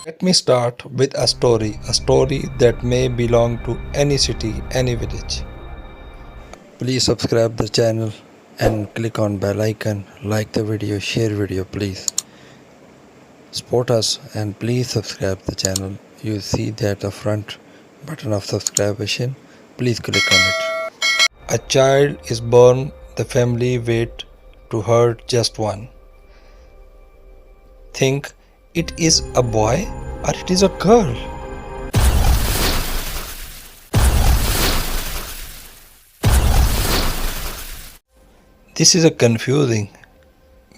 Let me start with a story that may belong to any city, any village. Please subscribe the channel and click on bell icon, like the video, share video please. Support us and please subscribe the channel. You see that the front button of subscription, please click on it. A child is born, the family wait to hurt just one. Think it is a boy or it is a girl. This is a confusing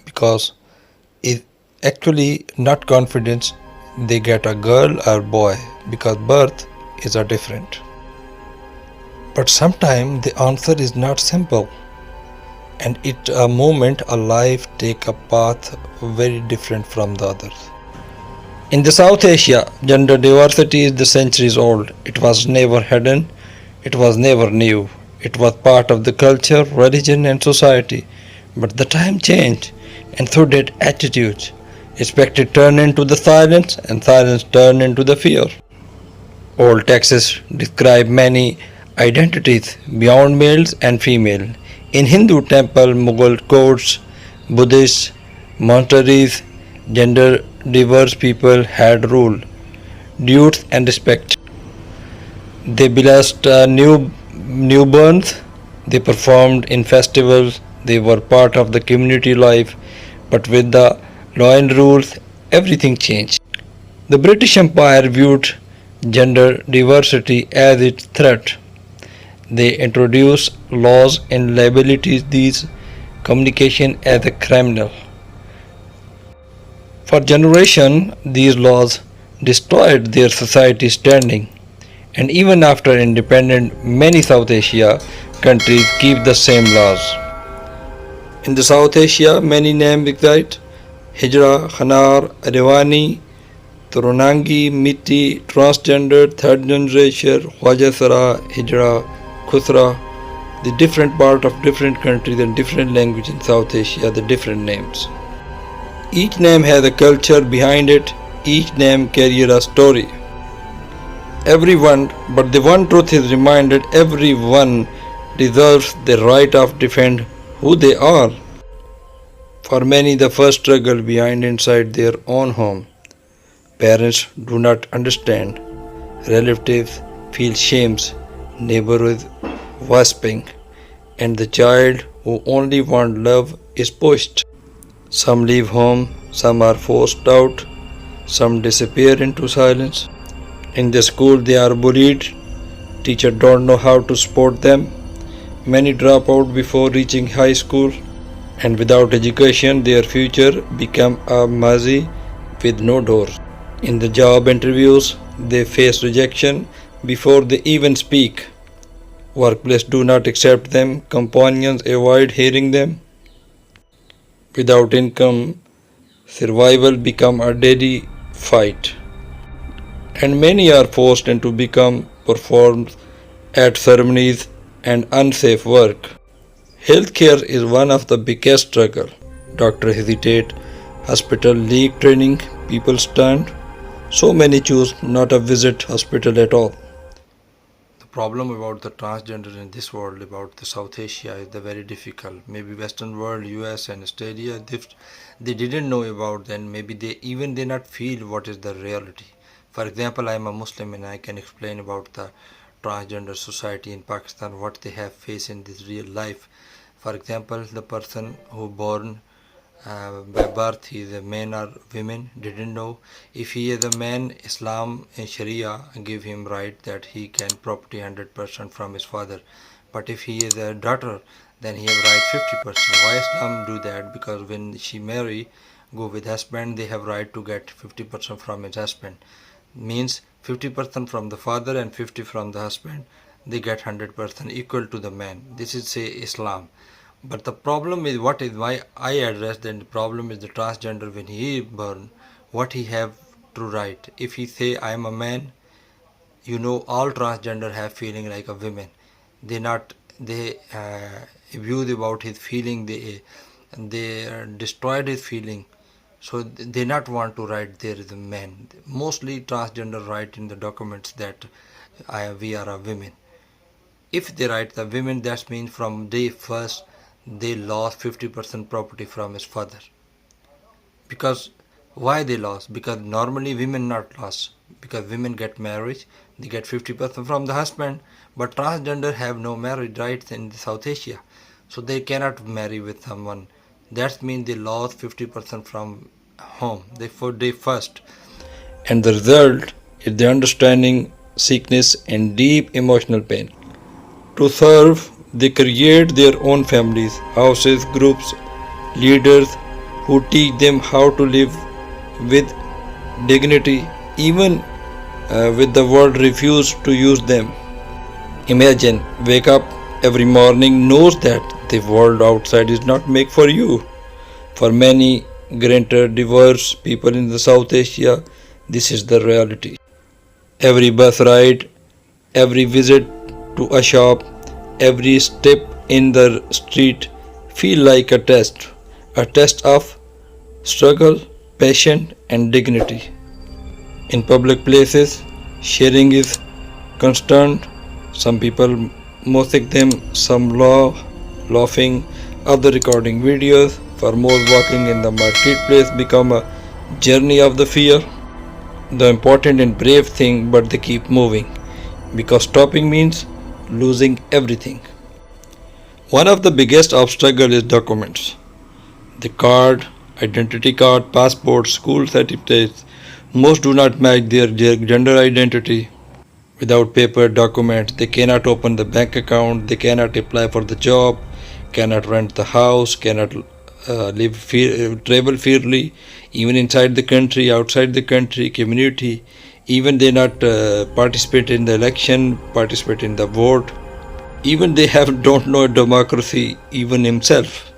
because it actually not confidence they get a girl or boy because birth is a different. But sometimes the answer is not simple and it a moment a life take a path very different from the others. In the South Asia, gender diversity is the centuries old. It was never hidden, it was never new. It was part of the culture, religion and society. But the time changed and so did attitudes. Respect turned into the silence and silence turned into the fear. Old texts describe many identities beyond males and female. In Hindu temple, Mughal courts, Buddhist monasteries, gender diverse people had rule, duties and respect. They blessed newborns, they performed in festivals, they were part of the community life, but with the law and rules, everything changed. The British Empire viewed gender diversity as its threat. They introduced laws and labeled these communication as a criminal. For generations, these laws destroyed their society standing. And even after independence, many South Asia countries keep the same laws. In the South Asia, many names exist: Hijra, Khanar, Arewani, Turunangi, Miti, Transgender, Third Generation, Khwajasara, Hijra, Khusra. The different part of different countries and different language in South Asia, the different names. Each name has a culture behind it. Each name carries a story. Everyone, but the one truth is reminded: everyone deserves the right of defend who they are. For many, the first struggle behind inside their own home. Parents do not understand. Relatives feel shames. Neighbors worshipping, and the child who only wants love is pushed. Some leave home, some are forced out, some disappear into silence. In the school they are bullied, teachers don't know how to support them. Many drop out before reaching high school, and without education their future become a maze with no doors. In the job interviews they face rejection before they even speak. Workplace do not accept them, companions avoid hearing them. Without income, survival become a daily fight. And many are forced into become performed at ceremonies and unsafe work. Healthcare is one of the biggest struggle. Doctor hesitate, hospital leak training, people stand. So many choose not to visit hospital at all. The problem about the transgender in this world, about the South Asia, is the very difficult. Maybe Western world, US and Australia, they didn't know about then. Maybe they not feel what is the reality. For example, I am a Muslim and I can explain about the transgender society in Pakistan, what they have faced in this real life. For example, the person who born by birth he is a man or women didn't know. If he is a man, Islam and Sharia give him right that he can property 100% from his father. But if he is a daughter, then he have right 50%. Why Islam do that? Because when she marry, go with husband, they have right to get 50% from his husband. Means 50% from the father and 50 from the husband. They get 100% equal to the man. This is say Islam. But the problem is what is why I address then the problem is the transgender when he born, what he have to right. If he say I am a man, all transgender have feeling like a woman. They abuse about his feeling. They destroyed his feeling So they not want to write there is a man. Mostly transgender write in the documents that we are a women. If they write the women, that means from day first they lost 50% property from his father. Because why they lost? Because normally women not lost. Because women get married, they get 50% from the husband. But transgender have no marriage rights in South Asia, so they cannot marry with someone. That means they lost 50% from home. They first, and the result is the understanding, sickness, and deep emotional pain. To serve, they create their own families, houses, groups, leaders who teach them how to live with dignity, even with the world refuse to use them. Imagine, wake up every morning, knows that the world outside is not made for you. For many grantor diverse people in the South Asia, this is the reality. Every bus ride, every visit to a shop, every step in the street feel like a test of struggle, passion and dignity. In public places, sharing is constant. Some people mocking them, some laughing, other recording videos. For most, walking in the marketplace become a journey of the fear. The important and brave thing, but they keep moving because stopping means losing everything. One of the biggest obstacles is documents. The card, identity card, passport, school certificates, most do not match their gender identity. Without paper documents, they cannot open the bank account, they cannot apply for the job, cannot rent the house, cannot travel freely, even inside the country, outside the country, community. Even they not participate in the election, participate in the vote. Even they don't know democracy, even himself.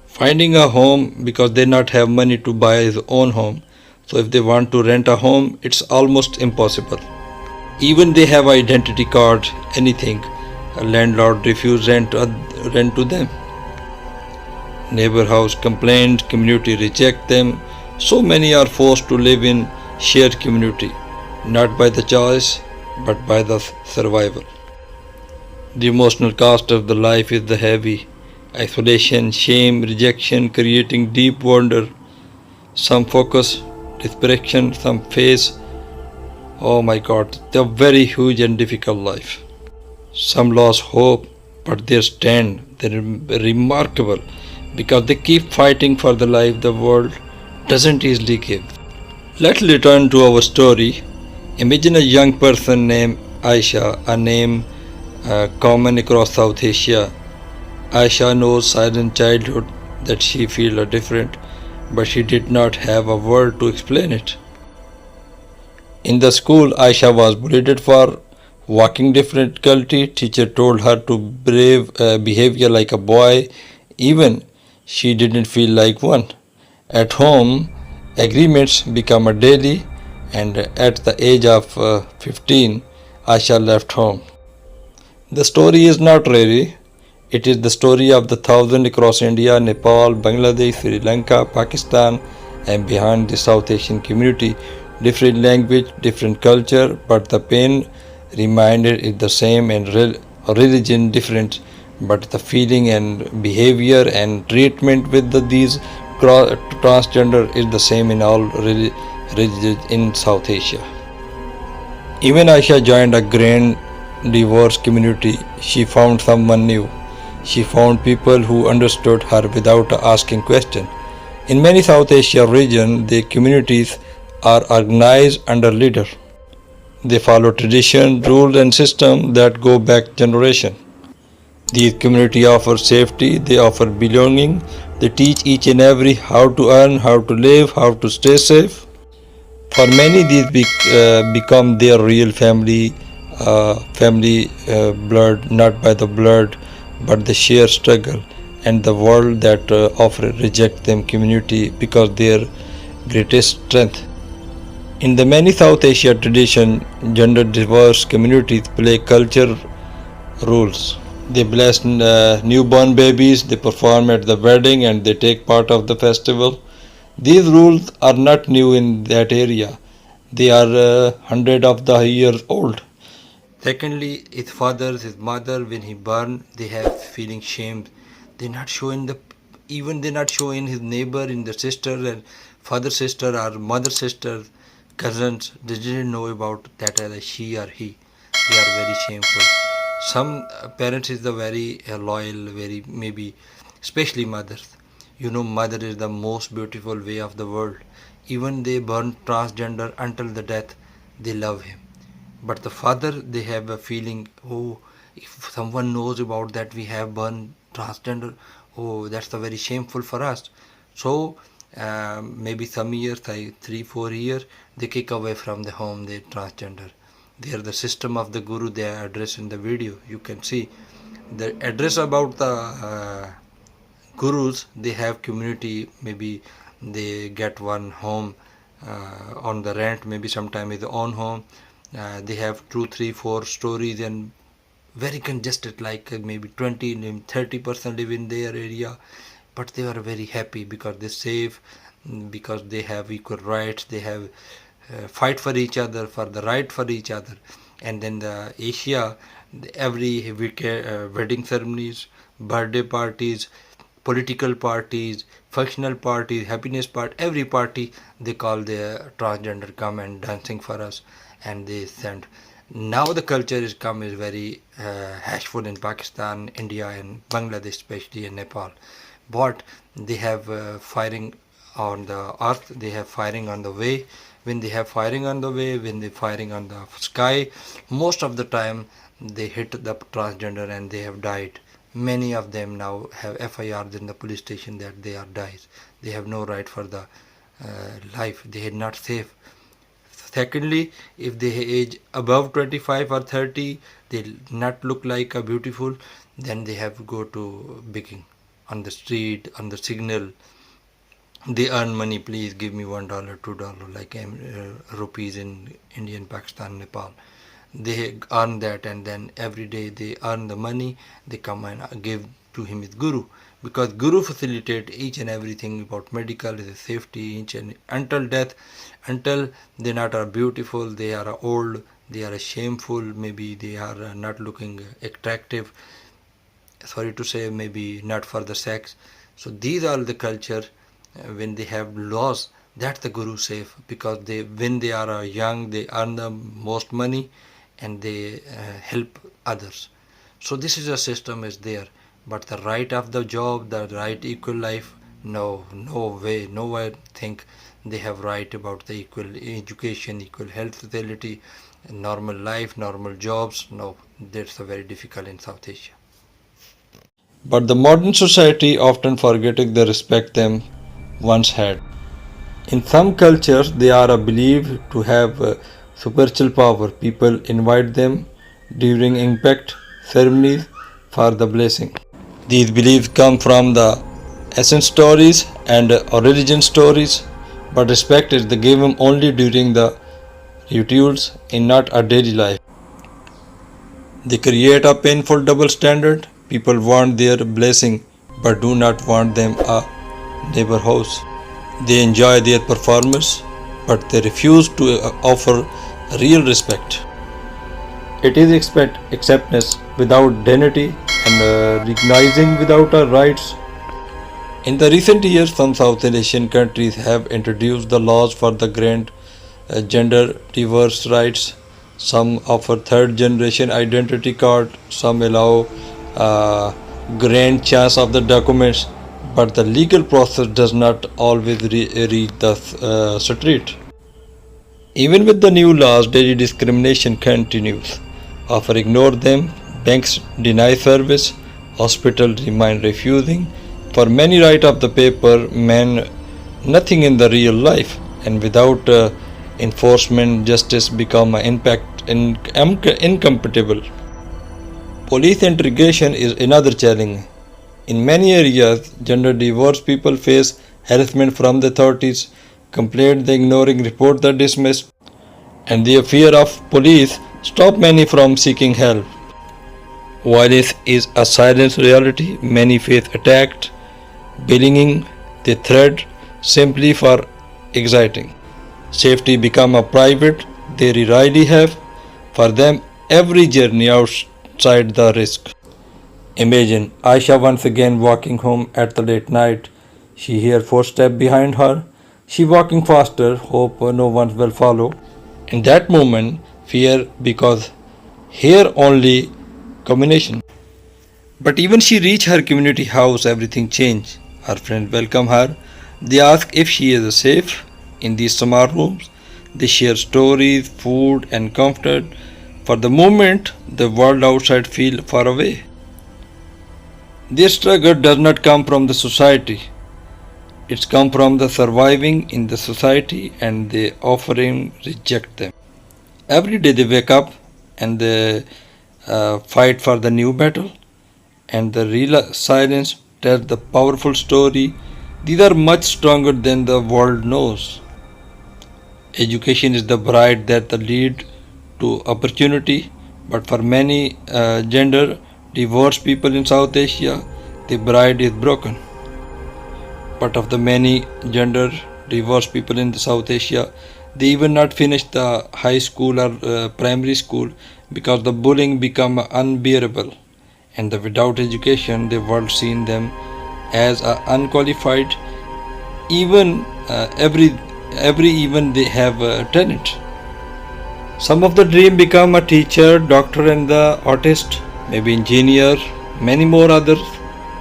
Finding a home because they not have money to buy his own home. So if they want to rent a home, it's almost impossible. Even they have identity card, anything, a landlord refuse rent to them. Neighbor house complained, community reject them. So many are forced to live in shared community, not by the choice, but by the survival. The emotional cost of the life is the heavy. Isolation, shame, rejection, creating deep wonder. Some focus, desperation, some face, oh my God, the very huge and difficult life. Some lost hope, but they stand. They're remarkable because they keep fighting for the life the world doesn't easily give. Let's return to our story. Imagine a young person named Aisha, a name common across South Asia. Aisha knows silent childhood that she feels different, but she did not have a word to explain it. In the school, Aisha was bullied for walking difficulty. Teacher told her to behavior like a boy, even she didn't feel like one. At home, agreements become a daily, and at the age of 15, Aisha left home. The story is not really. It is the story of the thousand across India, Nepal, Bangladesh, Sri Lanka, Pakistan, and behind the South Asian community. Different language, different culture, but the pain reminded is the same, and religion different, but the feeling and behavior and treatment with these transgender is the same in all religions in South Asia. Even Aisha joined a grand divorce community. She found someone new. She found people who understood her without asking questions. In many South Asia regions, the communities are organized under leader. They follow tradition, rules and systems that go back generation. These communities offer safety, they offer belonging, they teach each and every how to earn, how to live, how to stay safe. For many, these become their real family, blood, not by the blood, but the sheer struggle, and the world that often reject them community because their greatest strength. In the many South Asia tradition, gender diverse communities play culture rules. They bless newborn babies, they perform at the wedding, and they take part of the festival. These rules are not new in that area. They are hundred of the years old. Secondly, his father, his mother, when he burned, they have feeling shame. They not showing the even they not showing his neighbor, in the sister and father sister or mother sister, cousins. They didn't know about that as she or he. They are very shameful. Some parents is the very loyal, very maybe, especially mothers. You know, mother is the most beautiful way of the world. Even they burn transgender until the death, they love him. But the father, they have a feeling, oh, if someone knows about that we have burned transgender, oh, that's the very shameful for us. So maybe some years, like 3 4 years, they kick away from the home, they transgender. They are the system of the guru, they are addressed in the video. You can see the address about the gurus. They have community, maybe they get one home on the rent, maybe sometime is own home. They have 2 3 4 stories and very congested, like maybe 20 30% live in their area, but they are very happy because they save, because they have equal rights. They have fight for each other, for the right for each other. And then the Asia, every wedding ceremonies, birthday parties, political parties, functional parties, happiness part, every party they call the transgender come and dancing for us, and they send. Now the culture is come is very hashful in Pakistan, India, and Bangladesh, especially in Nepal. But they have firing on the earth, they have firing on the way. When they have firing on the way, when they firing on the sky, most of the time they hit the transgender and they have died. Many of them now have FIRs in the police station that they are died. They have no right for the life. They are not safe. Secondly, if they age above 25 or 30, they not look like a beautiful, then they have to go to begging on the street, on the signal. They earn money. Please give me $1, $2, like rupees in Indian, Pakistan, Nepal. They earn that, and then every day they earn the money. They come and give to him his guru, because guru facilitate each and everything about medical, his safety, each and until death, until they not are beautiful, they are old, they are shameful, maybe they are not looking attractive. Sorry to say, maybe not for the sex. So these are the culture. When they have laws, that's the guru safe, because they when they are young, they earn the most money and they help others. So this is a system is there, but the right of the job, the right equal life, no, no way, no one think they have right about the equal education, equal health facility, normal life, normal jobs. No, that's very difficult in South Asia. But the modern society often forgetting the respect them once had. In some cultures, they are believed to have spiritual power. People invite them during impact ceremonies for the blessing. These beliefs come from the essence stories and origin stories, but respect is given only during the rituals and not a daily life. They create a painful double standard. People want their blessing but do not want them a neighbor house. They enjoy their performance but they refuse to offer real respect. It is acceptance without dignity and recognizing without our rights. In the recent years, some South Asian countries have introduced the laws for the grant gender diverse rights. Some offer third generation identity card. Some allow grant chance of the documents, but the legal process does not always reach the street. Even with the new laws, daily discrimination continues. Often ignore them, banks deny service, hospitals remain refusing. For many write off the paper, men nothing in the real life, and without enforcement, justice become incompatible. Police interrogation is another challenge. In many areas, gender diverse people face harassment from the authorities, complaint the ignoring, report the dismissed, and the fear of police stop many from seeking help. Violence is a silent reality. Many face attacked, bullying, they threat, simply for exciting. Safety become a private, they really have. For them, every journey outside the risk. Imagine Aisha once again walking home at the late night. She hear footsteps behind her. She walking faster, hope no one will follow. In that moment, fear because here only combination. But even she reach her community house, everything change. Her friends welcome her. They ask if she is safe in these small rooms. They share stories, food, and comfort. For the moment, the world outside feel far away. Their struggle does not come from the society. It's come from the surviving in the society and the offering reject them. Every day they wake up and they fight for the new battle and the real silence tells the powerful story. These are much stronger than the world knows. Education is the bride that the lead to opportunity, but for many gender divorced people in South Asia, the bride is broken. But of the many gender divorced people in the South Asia, they even not finish the high school or primary school because the bullying become unbearable, and the without education, the world seen them as unqualified. Even every even they have a talent. Some of the dream become a teacher, doctor, and the artist, maybe engineer, many more others,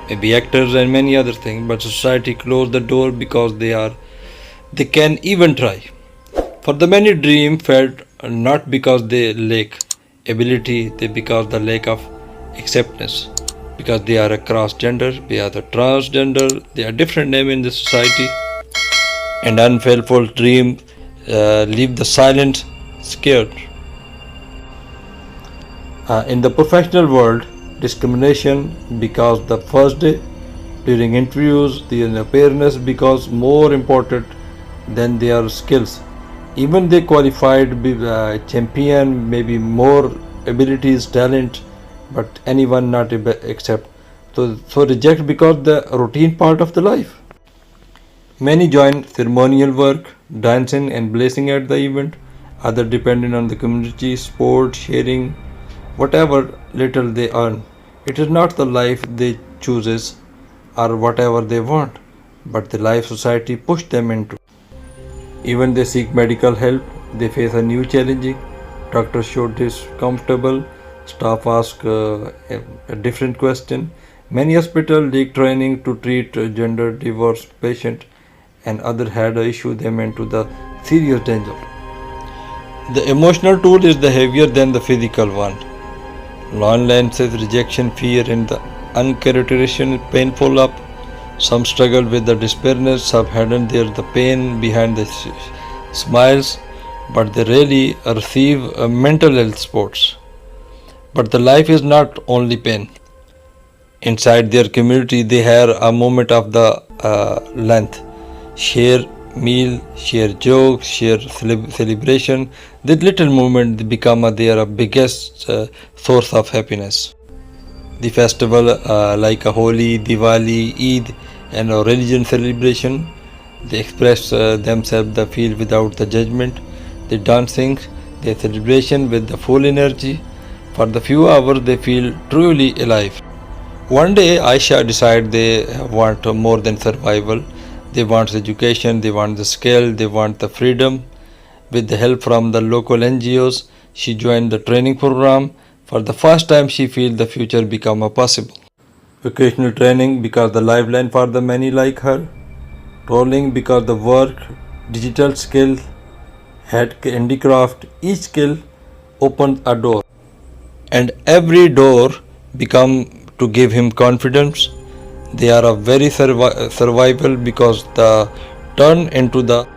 maybe actors and many other things. But society close the door because they can even try. For the many dream failed not because they lack ability, they because the lack of acceptance. Because they are a cross gender, they are the transgender, they are different name in the society, and unfulfilled dream leave the silent, scared. In the professional world, discrimination because the first day during interviews, the appearance becomes more important than their skills. Even they qualified champion, maybe more abilities, talent, but anyone not accept. So reject because the routine part of the life. Many join ceremonial work, dancing and blessing at the event. Others dependent on the community, sport, sharing, whatever little they earn. It is not the life they chooses or whatever they want, but the life society pushed them into. Even they seek medical help, they face a new challenging. Doctors show discomfortable, staff ask a different question. Many hospitals lack training to treat gender divorce patient, and other had issue them into the serious danger. The emotional toll is the heavier than the physical one. Loneliness, rejection, fear, and the uncharacterization is painful up. Some struggle with the despairiness, some hidden there the pain behind the smiles, but they really receive mental health supports. But the life is not only pain. Inside their community, they have a moment of the length. Share meal, share jokes, share celebration. This little moment become their biggest source of happiness. The festival like a Holi, Diwali, Eid, and a religion celebration, they express themselves, they feel without the judgment. They dancing, their celebration with the full energy. For the few hours, they feel truly alive. One day, Aisha decided they want more than survival. They want education, they want the skill, they want the freedom. With the help from the local NGOs, she joined the training program. For the first time, she feels the future become a possible. Vocational training because the lifeline for the many like her. Rolling because the work, digital skill, handicraft, each skill opens a door. And every door become to give him confidence. They are a very survival because the turn into the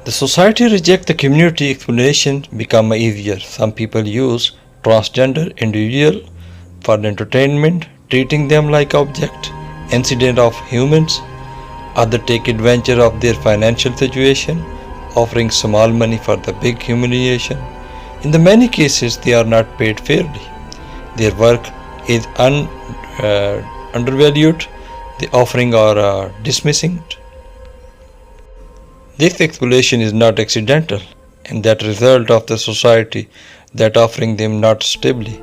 society reject the community explanation become easier. Some people use transgender individual for entertainment, treating them like object, incident of humans. Others take advantage of their financial situation, offering small money for the big humiliation. In the many cases, they are not paid fairly. Their work is undervalued. the offering or dismissing it. This exploration is not accidental, and that result of the society that offering them not stably.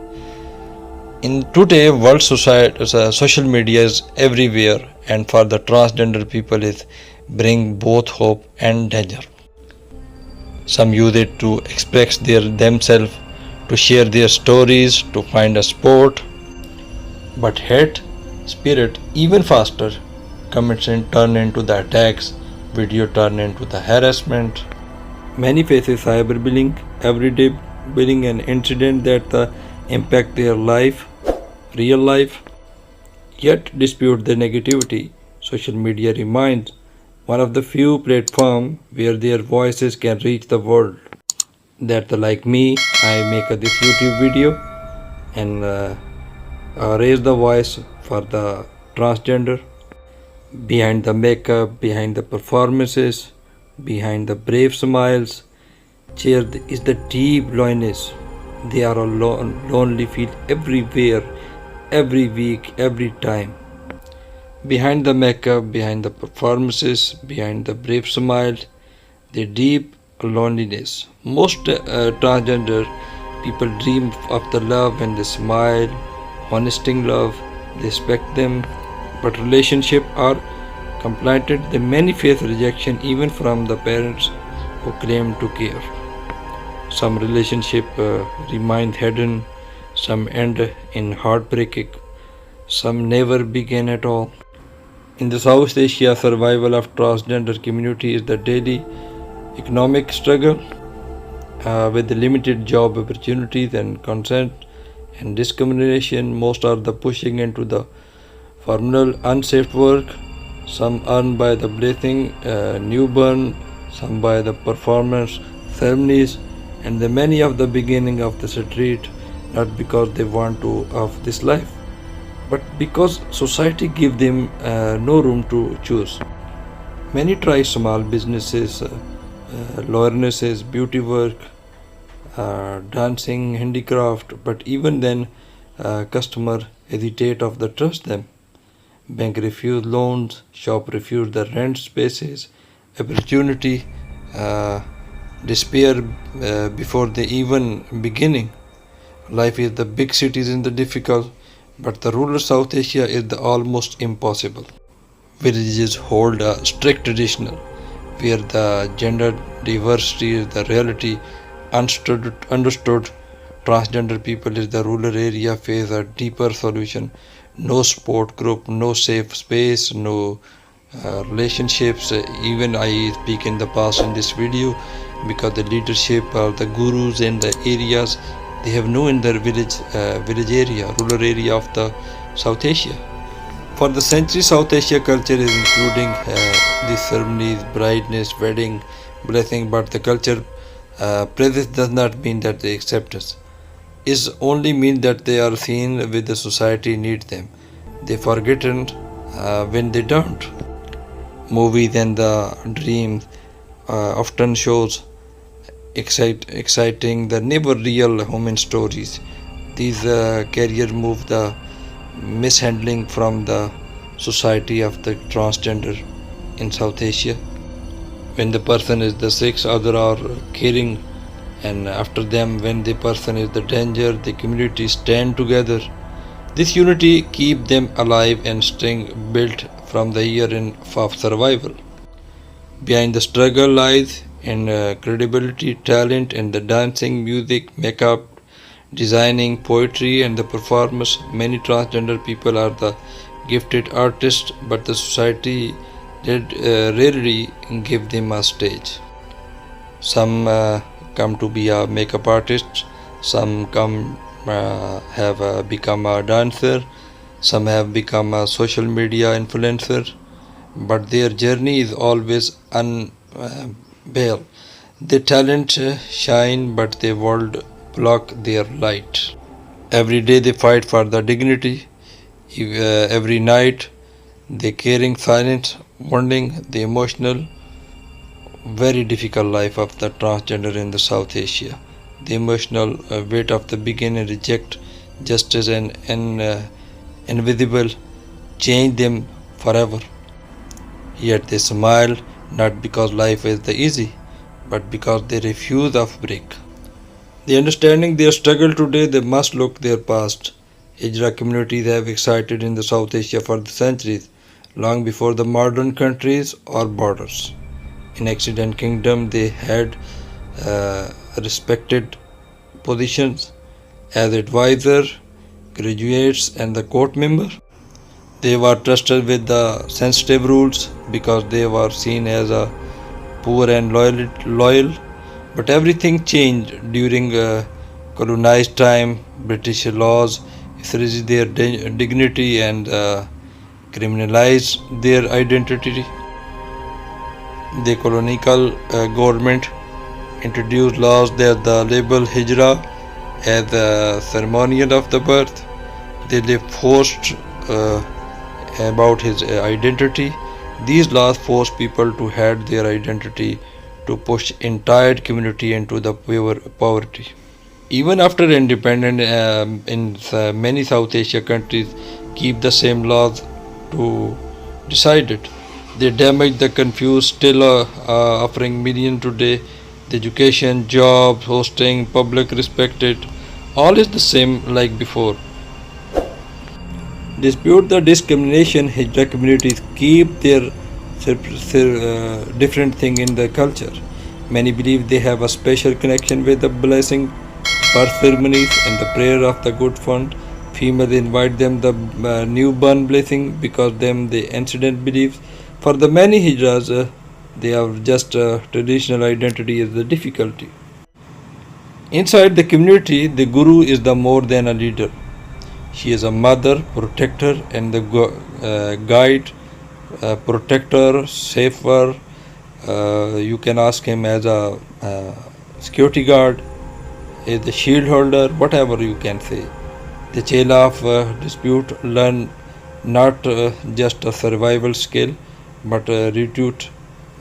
In today's world, society, social media is everywhere, and for the transgender people, it bring both hope and danger. Some use it to express themselves, to share their stories, to find a sport. But hate spirit even faster. Comments turn into the attacks, video turn into the harassment. Many faces cyberbullying, everyday bullying, an incident that impact their life, real life, yet dispute the negativity. Social media remains one of the few platforms where their voices can reach the world. That like me, I make this YouTube video and raise the voice for the transgender. Behind the makeup, behind the performances, behind the brave smiles, there is the deep loneliness. They are alone, lonely, feel everywhere, every week, every time. Behind the makeup, behind the performances, behind the brave smiles, the deep loneliness. Most transgender people dream of the love when they smile, honesting love, they expect them, but relationships are complicated. They many face rejection even from the parents who claim to care. Some relationship remain hidden, some end in heartbreak, some never begin at all. In the South Asia, survival of transgender community is the daily economic struggle with the limited job opportunities and consent and discrimination. Most are the pushing into the formal unsafe work. Some earn by the blessing newborn, some by the performance ceremonies, and the many of the beginning of the street, not because they want to of this life, but because society give them no room to choose. Many try small businesses, lawyers's, beauty work, dancing, handicraft, but even then customer hesitate of the trust them. Bank refuse loans, shop refuse the rent spaces, opportunity despair before the even beginning. Life is the big cities in the difficult, but the rural South Asia is the almost impossible. Villages hold a strict traditional, where the gender diversity is the reality. Understood transgender people is the rural area face a deeper solution. No support group, no safe space, no relationships. Even I speak in the past in this video because the leadership or the gurus in the areas they have no in their village area, rural area of the South Asia. For the century, South Asia culture is including these ceremonies, brightness, wedding, blessing, but the culture presence does not mean that they accept us. It only means that they are seen with the society needs them. They forgotten when they don't. Movies and the dreams often shows exciting the never real human stories. These career move the mishandling from the society of the transgender in South Asia. When the person is the sick, other are caring, and after them when the person is the danger, the community stand together. This unity keep them alive and staying built from the year of survival. Behind the struggle lies in credibility, talent, and the dancing, music, makeup, designing, poetry, and the performance. Many transgender people are the gifted artists, but the society rarely give them a stage. Some come to be a makeup artist, some come have become a dancer, some have become a social media influencer, but their journey is always unveiled. Their talent shine, but their world block their light. Every day they fight for the dignity. Every night they caring silent, wondering the emotional, very difficult life of the transgender in the South Asia. The emotional weight of the beginning reject justice and invisible change them forever. Yet they smile not because life is the easy, but because they refuse to break. The understanding their struggle today, they must look their past. Hijra communities have existed in the South Asia for centuries, long before the modern countries or borders. In Accident Kingdom, they had respected positions as advisor, graduates, and the court member. They were trusted with the sensitive rules because they were seen as a poor and loyal. But everything changed during colonized time. British laws erased their dignity and criminalized their identity. The colonial government introduced laws that the label hijra as a ceremonial of the birth. They forced about his identity. These laws forced people to hide their identity, to push entire community into the poverty. Even after independence, in many South Asia countries keep the same laws to decide it. They damage the confused, still offering millions today. The education, jobs, hosting, public respected, all is the same like before. Dispute the discrimination, Hijra communities keep their different thing in the culture. Many believe they have a special connection with the blessing, birth ceremonies, and the prayer of the good fund. Females invite them the newborn blessing because them the ancient beliefs. For the many Hijras, they are just traditional identity is the difficulty. Inside the community, the Guru is the more than a leader. She is a mother, protector, and the guide, protector, safer. You can ask him as a security guard, as the shield holder, whatever you can say. The chela of dispute learn not just a survival skill, but retute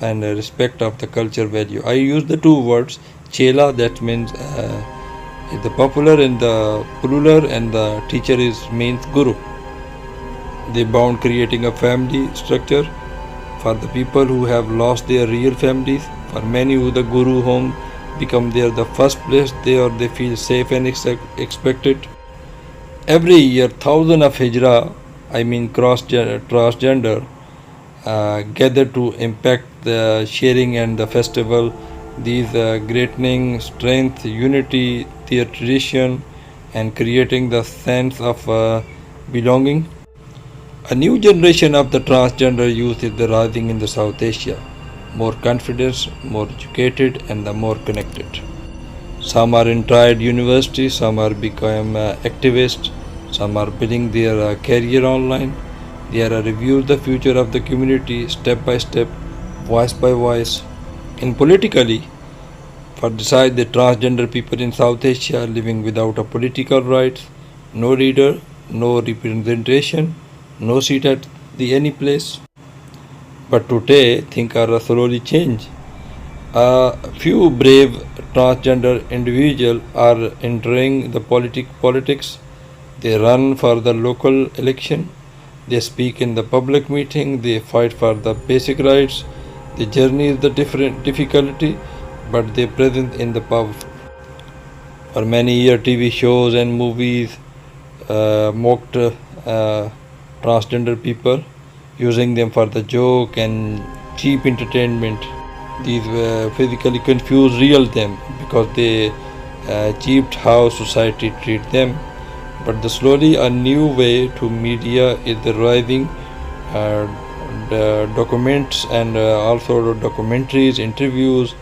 and respect of the culture value. I use the two words chela, that means the popular in the plural, and the teacher is means guru. They bound creating a family structure for the people who have lost their real families. For many who the guru home become their the first place they feel safe and expected. Every year thousands of hijra, I mean transgender, gather to impact the sharing and the festival. These greatening strength, unity, their tradition, and creating the sense of belonging. A new generation of the transgender youth is rising in the South Asia, more confident, more educated, and the more connected. Some are in tried university, some are become activists, some are building their career online. They are review the future of the community step by step, voice by voice. In politically, for decide the transgender people in South Asia living without a political rights, no leader, no representation, no seat at the any place. But today things are slowly change. A few brave transgender individuals are entering the politics. They run for the local election. They speak in the public meeting. They fight for the basic rights. The journey is the different difficulty, but they present in the powerful. For many years, TV shows and movies mocked transgender people, using them for the joke and cheap entertainment. These physically confuse real them because they cheaped how society treat them. But slowly a new way to media is rising. The documents and also documentaries, interviews,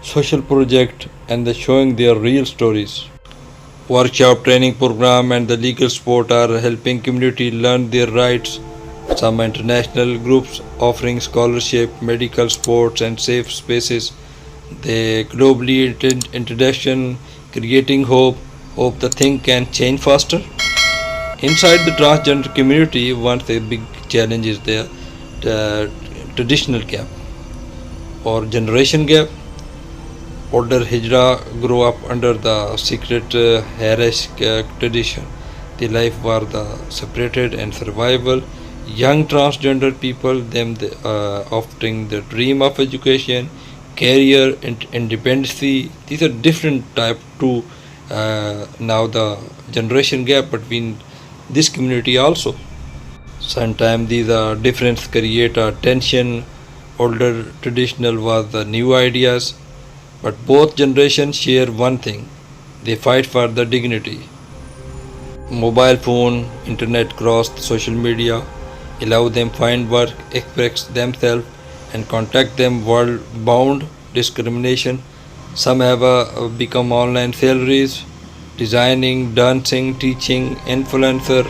social project, and the showing their real stories. Workshop, training program, and the legal support are helping community learn their rights. Some international groups offering scholarship, medical sports, and safe spaces. They globally introduction, creating hope the thing can change faster. Inside the transgender community, one big challenge is the traditional gap or generation gap. Older Hijra grew up under the secret harassed tradition. The life was the separated and survival. Young transgender people, often the dream of education, career, and independency. These are different type to now the generation gap between this community also. Sometimes these differences create a tension. Older traditional was the new ideas, but both generations share one thing: they fight for the dignity. Mobile phone, internet crossed social media allow them find work, express themselves and contact them world bound discrimination. Some have become online salaries, designing, dancing, teaching, influencer,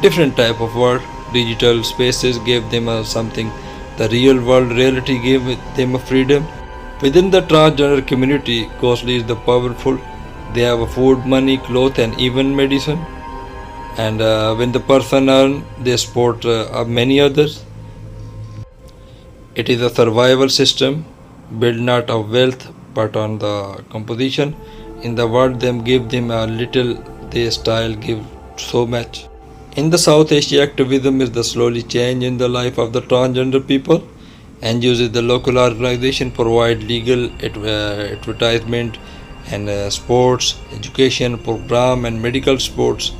different type of work. Digital spaces gave them something. The real world reality gave them a freedom. Within the transgender community, costly is the powerful. They have a food, money, clothes, and even medicine. And when the person earn, they support many others. It is a survival system built not of wealth but on the composition. In the world, them give them a little. Their style give so much. In the South Asia, activism is the slowly change in the life of the transgender people. NGOs is the local organization provide legal advertisement and sports, education program and medical sports.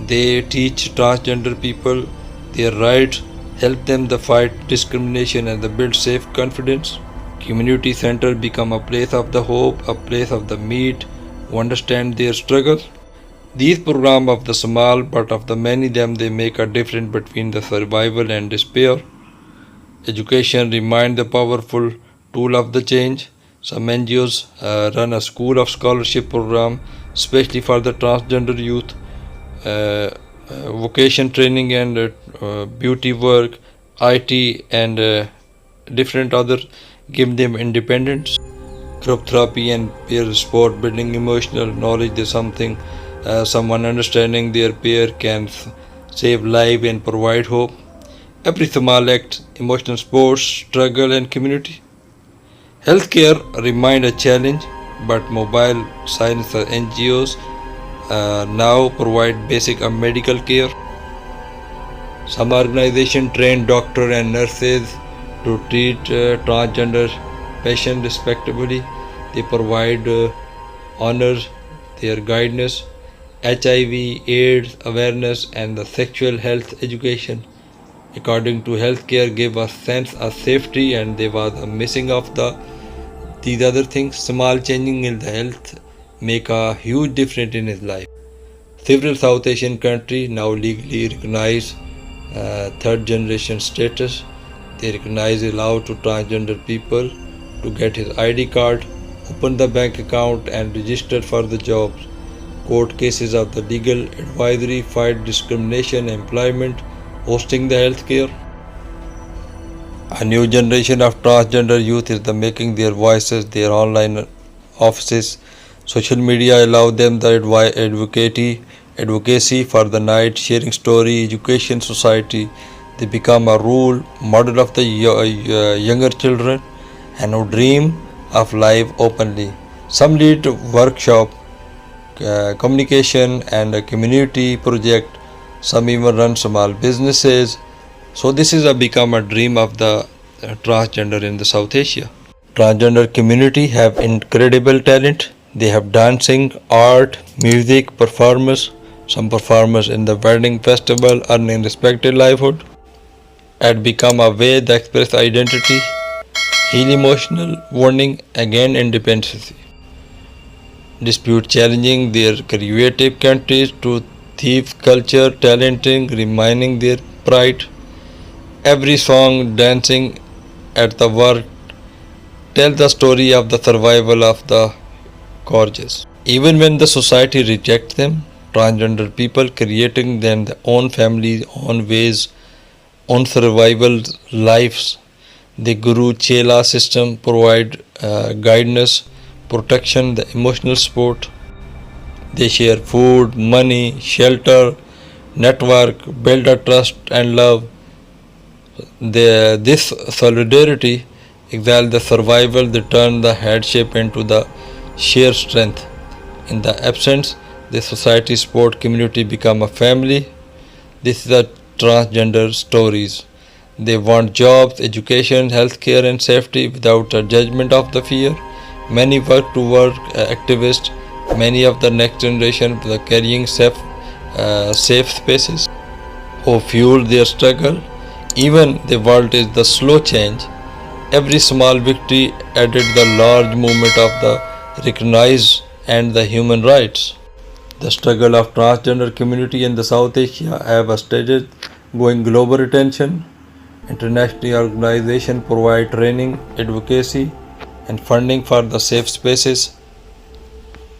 They teach transgender people their rights, help them to fight discrimination and to build safe confidence. Community center become a place of the hope, a place of the meet, who understand their struggle. These programs of the small but of the many them they make a difference between the survival and despair. Education remains the powerful tool of the change. Some NGOs run a school of scholarship program, especially for the transgender youth, vocation training and beauty work, IT and different other give them independence. Group therapy and peer support, building emotional knowledge is something. Someone understanding their peer can save life and provide hope. Every small act, emotional sports, struggle and community. Healthcare remained a challenge, but mobile science NGOs now provide basic medical care. Some organizations train doctors and nurses to treat transgender patients respectably. They provide honors, their guidance, HIV, AIDS awareness, and the sexual health education. According to healthcare, gave a sense of safety, and there was a missing of these other things. Small changing in the health make a huge difference in his life. Several South Asian countries now legally recognize third generation status. They recognize allow to transgender people to get his ID card, open the bank account and register for the jobs. Court cases of the legal advisory, fight discrimination, employment, hosting the healthcare. A new generation of transgender youth is making their voices, their online offices. Social media allow them the advocacy for the night, sharing story, education, society. They become a role model of the younger children and who dream of life openly. Some lead workshop, communication and a community project. Some even run small businesses. So this is become a dream of the transgender in the South Asia. Transgender community have incredible talent. They have dancing, art, music, performers. Some performers in the wedding festival earning respected livelihood. And become a way to express identity, heal emotional warning, again independence. Dispute challenging their creative countries to thief culture, talenting, reminding their pride. Every song, dancing at the work tell the story of the survival of the gorgeous. Even when the society rejects them, transgender people creating them their own families, own ways, own survival lives. The Guru Chela system provide guidance, protection, the emotional support. They share food, money, shelter, network, build a trust and love. This solidarity exalt the survival, they turn the hardship into the sheer strength. In the absence, the society support community become a family. This is a transgender stories. They want jobs, education, healthcare, and safety without a judgment of the fear. Many work to work activists, many of the next generation are carrying safe spaces who fuel their struggle. Even the world is the slow change. Every small victory added the large movement of the recognize and the human rights. The struggle of transgender community in the South Asia have a stated going global attention. International organizations provide training, advocacy, and funding for the safe spaces.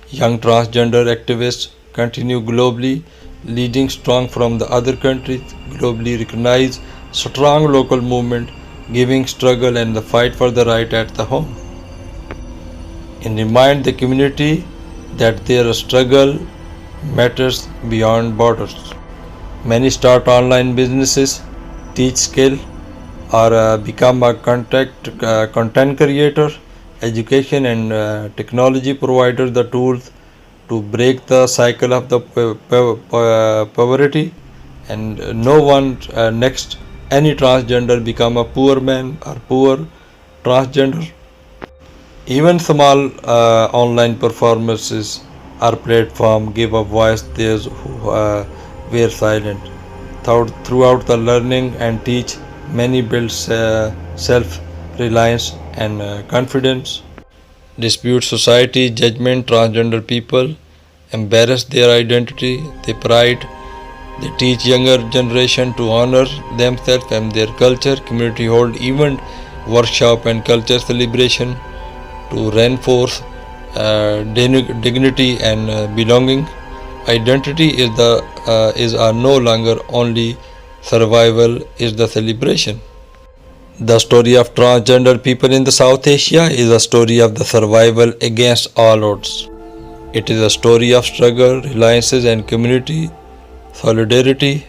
Young transgender activists continue globally, leading strong from the other countries, globally recognize strong local movement, giving struggle and the fight for the right at the home. And remind the community that their struggle matters beyond borders. Many start online businesses, teach skill, or become a content creator. Education and technology provide the tools to break the cycle of the poverty, and no one next any transgender become a poor man or poor transgender. Even small online performances or platform give a voice those who were silent. Throughout the learning and teach, many build self-reliance and confidence. Dispute society judgment transgender people, embrace their identity, their pride. They teach younger generation to honor themselves and their culture. Community hold event, workshop and culture celebration to reinforce dignity and belonging. Identity is no longer only survival, is the celebration. The story of transgender people in the South Asia is a story of the survival against all odds. It is a story of struggle, reliances and community solidarity.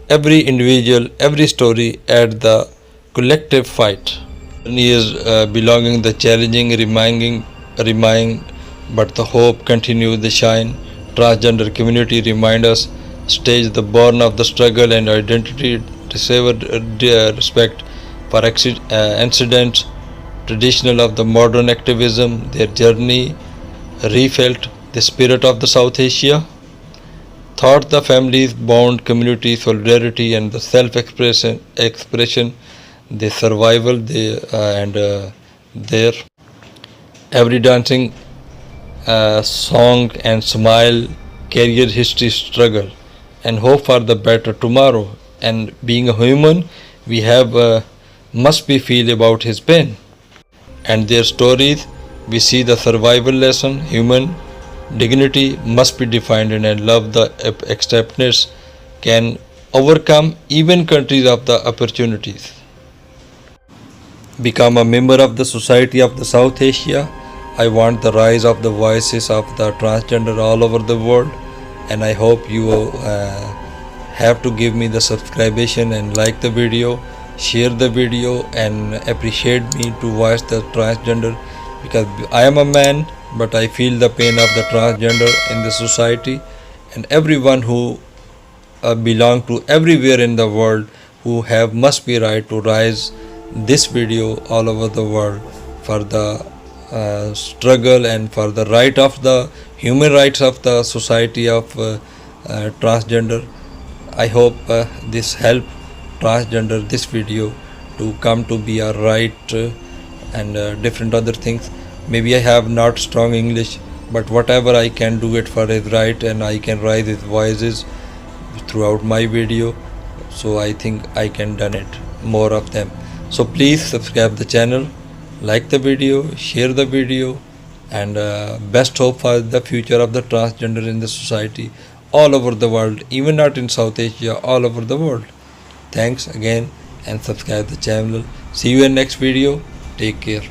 Every individual, every story adds the collective fight. Is belonging, the challenging, remind, but the hope continues the shine. Transgender community remind us, stage the born of the struggle and identity, deserve respect for incidents, traditional of the modern activism. Their journey refelt the spirit of the South Asia. Thought the families, bond, community, solidarity, and the self-expression, the survival, their every dancing song and smile, career history, struggle, and hope for the better tomorrow. And being a human, we have must be feel about his pain. And their stories, we see the survival lesson. Human dignity must be defined, and love the acceptance can overcome even countries of the opportunities. Become a member of the Society of the South Asia. I want the rise of the voices of the transgender all over the world, and I hope you have to give me the subscription and like the video, share the video, and appreciate me to voice the transgender, because I am a man, but I feel the pain of the transgender in the society, and everyone who belong to everywhere in the world who have must be right to rise this video all over the world for the struggle and for the right of the human rights of the society of transgender. I hope this help transgender this video to come to be a right and different other things. Maybe I have not strong English, but whatever I can do it for his right, and I can raise his voices throughout my video. So I think I can done it more of them. So please subscribe the channel, like the video, share the video, and best hope for the future of the transgender in the society all over the world, even not in South Asia, all over the world. Thanks again, and subscribe the channel. See you in next video. Take care.